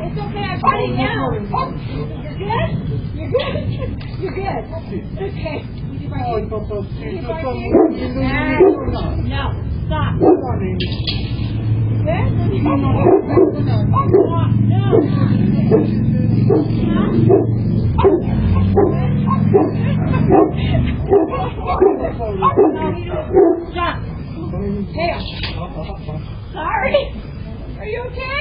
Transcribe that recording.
It's okay. I'm putting down. You're good? You're good. Okay. No. Stop. Good? Stop. Hey. Sorry. Are you okay?